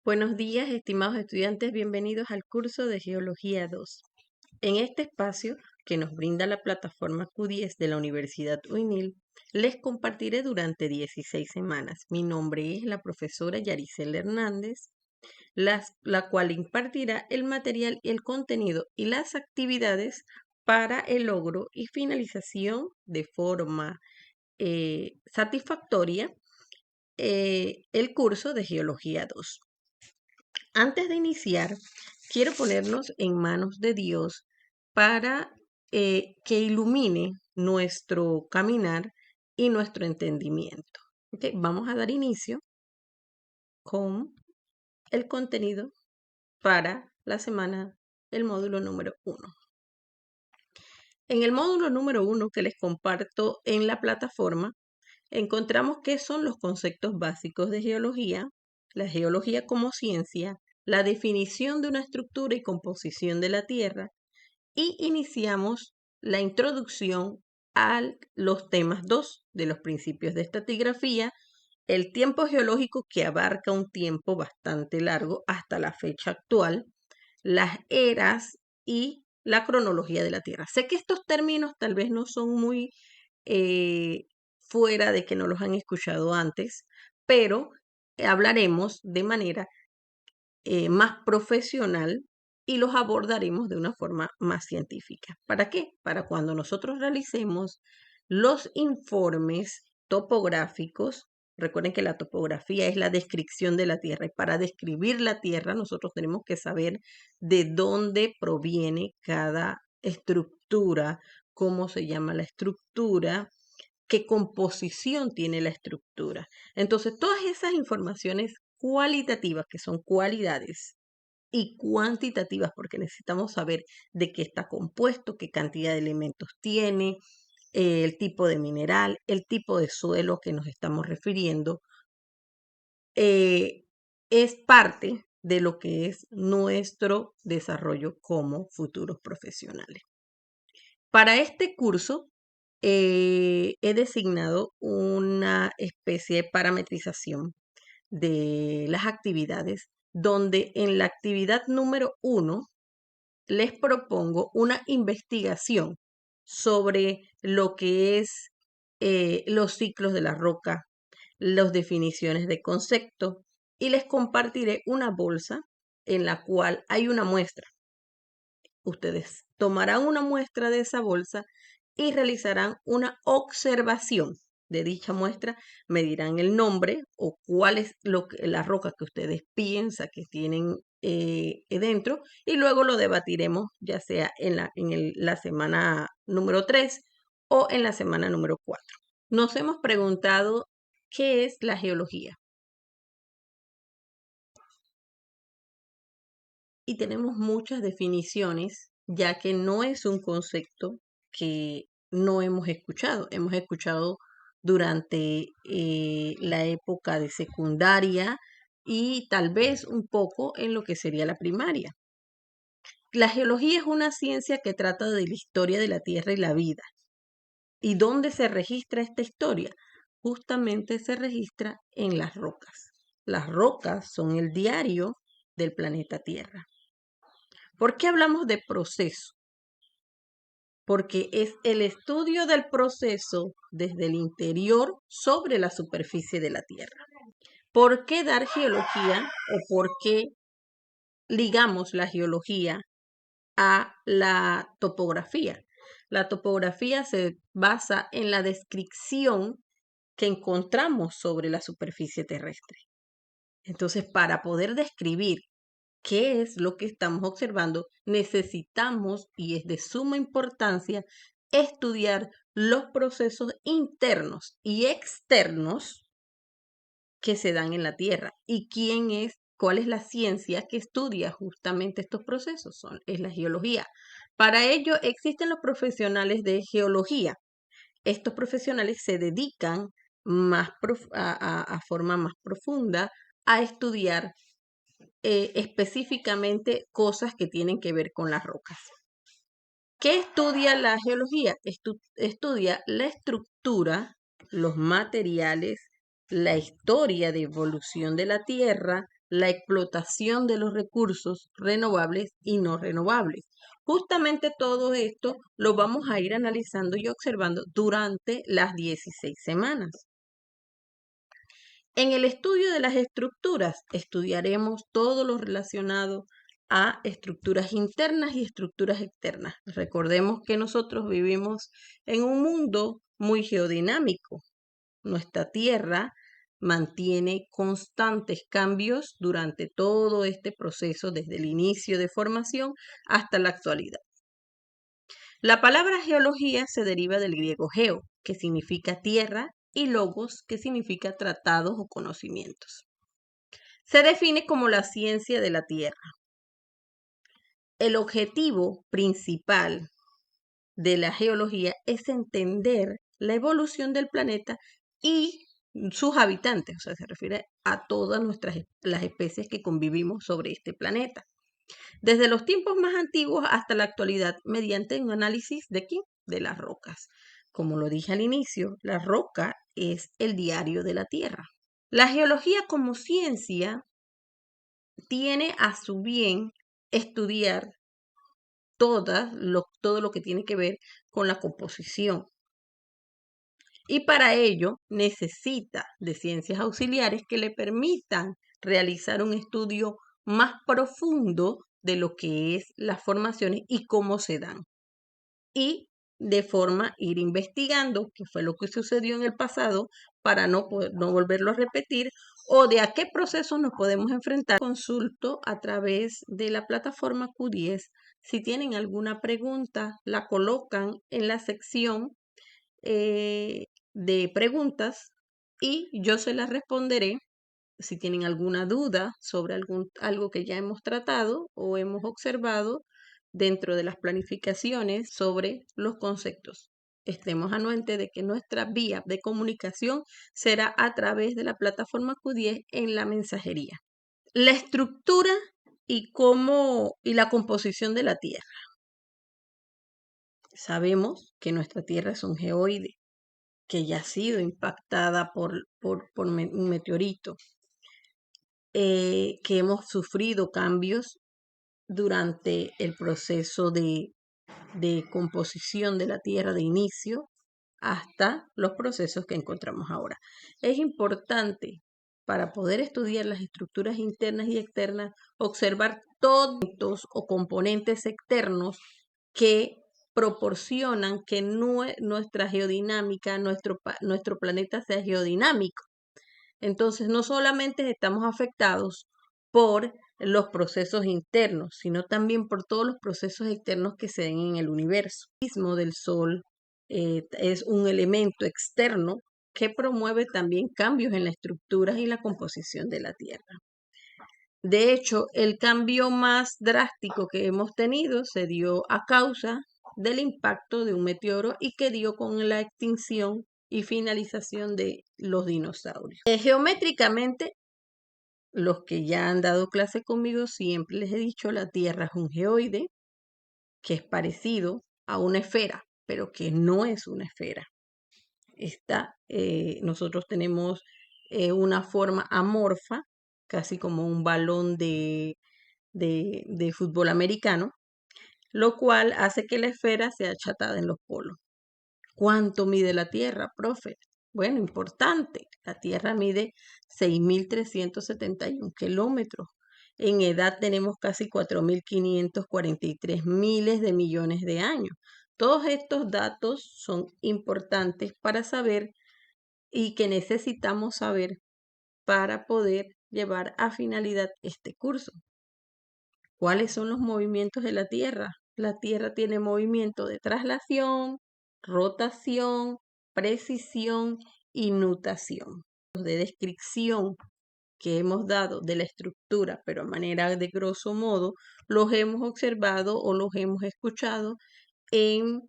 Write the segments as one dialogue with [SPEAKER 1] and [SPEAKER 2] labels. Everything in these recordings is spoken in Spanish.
[SPEAKER 1] Buenos días, estimados estudiantes, bienvenidos al curso de Geología 2. En este espacio que nos brinda la plataforma Q10 de la Universidad UNIL, les compartiré durante 16 semanas. Mi nombre es la profesora Yaricel Hernández, la cual impartirá el material, el contenido y las actividades para el logro y finalización de forma satisfactoria el curso de Geología 2. Antes de iniciar, quiero ponernos en manos de Dios para que ilumine nuestro caminar y nuestro entendimiento. ¿Ok? Vamos a dar inicio con el contenido para la semana, el módulo número 1. En el módulo número 1 que les comparto en la plataforma, encontramos qué son los conceptos básicos de geología, la geología como ciencia, la definición de una estructura y composición de la Tierra, y iniciamos la introducción a los temas 2 de los principios de estratigrafía, el tiempo geológico que abarca un tiempo bastante largo hasta la fecha actual, las eras y la cronología de la Tierra. Sé que estos términos tal vez no son muy eh, fuera de que no los han escuchado antes, pero hablaremos de manera más profesional y los abordaremos de una forma más científica. ¿Para qué? Para cuando nosotros realicemos los informes topográficos. Recuerden que la topografía es la descripción de la Tierra y para describir la Tierra nosotros tenemos que saber de dónde proviene cada estructura, cómo se llama la estructura, qué composición tiene la estructura. Entonces, todas esas informaciones cualitativas, que son cualidades, y cuantitativas, porque necesitamos saber de qué está compuesto, qué cantidad de elementos tiene, el tipo de mineral, el tipo de suelo que nos estamos refiriendo, eh, es parte de lo que es nuestro desarrollo como futuros profesionales. Para este curso he designado una especie de parametrización de las actividades, donde en la actividad número 1 les propongo una investigación sobre lo que es los ciclos de la roca, las definiciones de concepto, y les compartiré una bolsa en la cual hay una muestra. Ustedes tomarán una muestra de esa bolsa y realizarán una observación de dicha muestra, me dirán el nombre o cuál es la roca que ustedes piensan que tienen dentro, y luego lo debatiremos ya sea en la semana número 3 o en la semana número 4. Nos hemos preguntado qué es la geología y tenemos muchas definiciones, ya que no es un concepto que no hemos escuchado. Hemos escuchado durante la época de secundaria y tal vez un poco en lo que sería la primaria. La geología es una ciencia que trata de la historia de la Tierra y la vida. ¿Y dónde se registra esta historia? Justamente se registra en las rocas. Las rocas son el diario del planeta Tierra. ¿Por qué hablamos de proceso? Porque es el estudio del proceso desde el interior sobre la superficie de la Tierra. ¿Por qué dar geología o por qué ligamos la geología a la topografía? La topografía se basa en la descripción que encontramos sobre la superficie terrestre. Entonces, para poder describir qué es lo que estamos observando, necesitamos, y es de suma importancia, estudiar los procesos internos y externos que se dan en la Tierra y cuál es la ciencia que estudia justamente estos procesos, es la geología. Para ello existen los profesionales de geología. Estos profesionales se dedican a forma más profunda a estudiar específicamente cosas que tienen que ver con las rocas. ¿Qué estudia la geología? Estudia la estructura, los materiales, la historia de evolución de la Tierra, la explotación de los recursos renovables y no renovables. Justamente todo esto lo vamos a ir analizando y observando durante las 16 semanas. En el estudio de las estructuras estudiaremos todo lo relacionado a estructuras internas y estructuras externas. Recordemos que nosotros vivimos en un mundo muy geodinámico. Nuestra Tierra mantiene constantes cambios durante todo este proceso, desde el inicio de formación hasta la actualidad. La palabra geología se deriva del griego geo, que significa tierra, y logos, que significa tratados o conocimientos. Se define como la ciencia de la Tierra. El objetivo principal de la geología es entender la evolución del planeta y sus habitantes, o sea, se refiere a todas las especies que convivimos sobre este planeta. Desde los tiempos más antiguos hasta la actualidad, mediante un análisis de ¿qué? De las rocas. Como lo dije al inicio, la roca es el diario de la Tierra. La geología como ciencia tiene a su bien estudiar todo lo que tiene que ver con la composición. Y para ello necesita de ciencias auxiliares que le permitan realizar un estudio más profundo de lo que es las formaciones y cómo se dan. Y de forma ir investigando qué fue lo que sucedió en el pasado para no volverlo a repetir o de a qué procesos nos podemos enfrentar. Consulto a través de la plataforma Q10. Si tienen alguna pregunta, la colocan en la sección de preguntas y yo se las responderé. Si tienen alguna duda sobre algo que ya hemos tratado o hemos observado dentro de las planificaciones sobre los conceptos. Estemos anuentes de que nuestra vía de comunicación será a través de la plataforma Q10 en la mensajería. La estructura y la composición de la Tierra. Sabemos que nuestra Tierra es un geoide que ya ha sido impactada por un meteorito, que hemos sufrido cambios durante el proceso de composición de la Tierra de inicio hasta los procesos que encontramos ahora. Es importante para poder estudiar las estructuras internas y externas observar todos o componentes externos que proporcionan que nuestra geodinámica, nuestro planeta sea geodinámico. Entonces, no solamente estamos afectados por los procesos internos, sino también por todos los procesos externos que se den en el universo. El magnetismo del Sol es un elemento externo que promueve también cambios en la estructura y la composición de la Tierra. De hecho, el cambio más drástico que hemos tenido se dio a causa del impacto de un meteoro y que dio con la extinción y finalización de los dinosaurios. Geométricamente, los que ya han dado clase conmigo siempre les he dicho, la Tierra es un geoide que es parecido a una esfera, pero que no es una esfera. Nosotros tenemos una forma amorfa, casi como un balón de fútbol americano, lo cual hace que la esfera sea achatada en los polos. ¿Cuánto mide la Tierra, profe? Bueno, importante. La Tierra mide 6.371 kilómetros. En edad tenemos casi 4.543 miles de millones de años. Todos estos datos son importantes para saber y que necesitamos saber para poder llevar a finalidad este curso. ¿Cuáles son los movimientos de la Tierra? La Tierra tiene movimiento de traslación, rotación, precisión y nutación. De descripción que hemos dado de la estructura, pero a manera de grosso modo, los hemos observado o los hemos escuchado en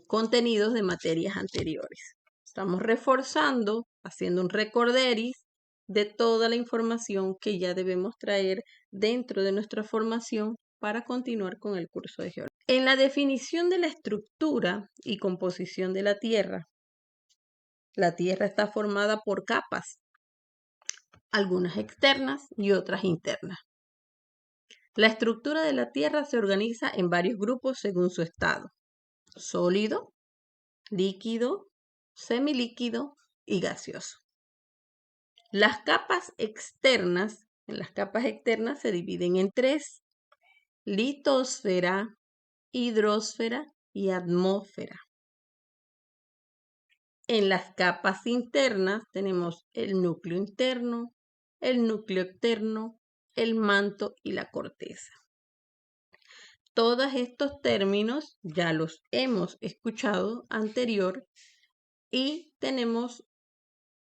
[SPEAKER 1] contenidos de materias anteriores. Estamos reforzando, haciendo un recorderis de toda la información que ya debemos traer dentro de nuestra formación para continuar con el curso de geología. En la definición de la estructura y composición de la Tierra está formada por capas. algunas externas y otras internas. La estructura de la Tierra se organiza en varios grupos según su estado: sólido, líquido, semilíquido y gaseoso. En las capas externas se dividen en tres: litosfera, hidrosfera y atmósfera. En las capas internas tenemos el núcleo interno, el núcleo externo, el manto y la corteza. Todos estos términos ya los hemos escuchado anterior y tenemos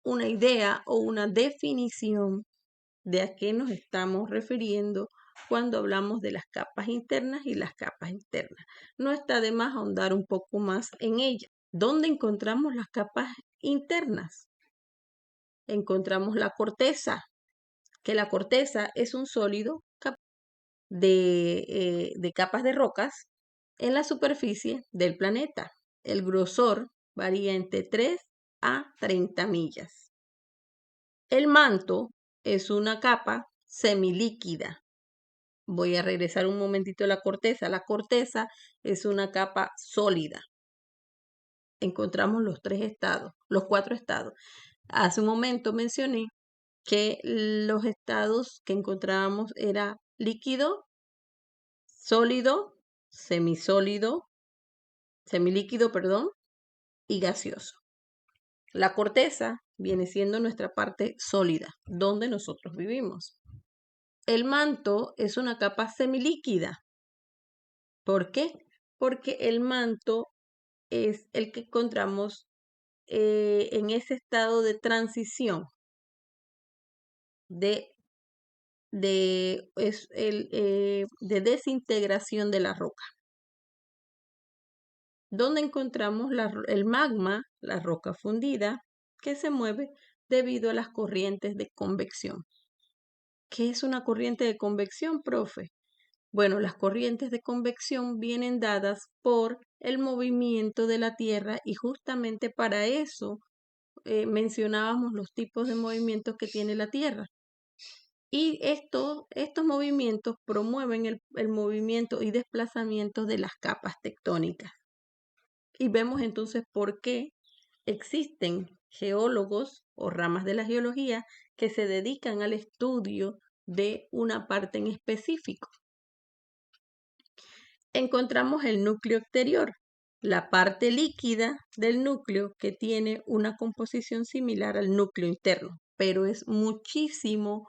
[SPEAKER 1] una idea o una definición de a qué nos estamos refiriendo cuando hablamos de las capas internas y las capas externas. No está de más ahondar un poco más en ellas. ¿Dónde encontramos las capas internas? Encontramos la corteza, que la corteza es un sólido de capas de rocas en la superficie del planeta. El grosor varía entre 3 a 30 millas. El manto es una capa semilíquida. Voy a regresar un momentito a la corteza. La corteza es una capa sólida. Encontramos los cuatro estados. Hace un momento mencioné que los estados que encontrábamos era líquido, sólido, semilíquido, y gaseoso. La corteza viene siendo nuestra parte sólida, donde nosotros vivimos. El manto es una capa semilíquida. ¿Por qué? Porque el manto es el que encontramos en ese estado de transición de desintegración de la roca, donde encontramos el magma, la roca fundida, que se mueve debido a las corrientes de convección. ¿Qué es una corriente de convección, profe? Bueno, las corrientes de convección vienen dadas por el movimiento de la Tierra y justamente para eso mencionábamos los tipos de movimientos que tiene la Tierra. Y estos movimientos promueven el movimiento y desplazamiento de las capas tectónicas. Y vemos entonces por qué existen geólogos o ramas de la geología que se dedican al estudio de una parte en específico. Encontramos el núcleo exterior, la parte líquida del núcleo que tiene una composición similar al núcleo interno, pero es muchísimo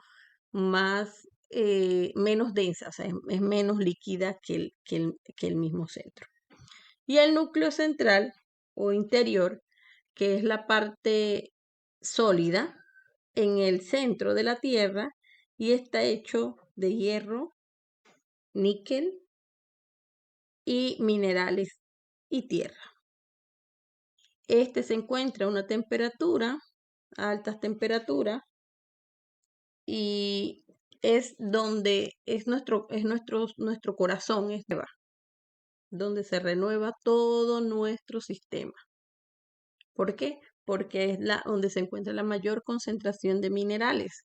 [SPEAKER 1] menos densa, o sea, es menos líquida que el mismo centro. Y el núcleo central o interior, que es la parte sólida en el centro de la Tierra y está hecho de hierro, níquel y minerales y tierra. Este se encuentra a una temperatura, a altas temperaturas, y es donde es nuestro corazón, donde se renueva todo nuestro sistema. ¿Por qué? Porque es donde se encuentra la mayor concentración de minerales.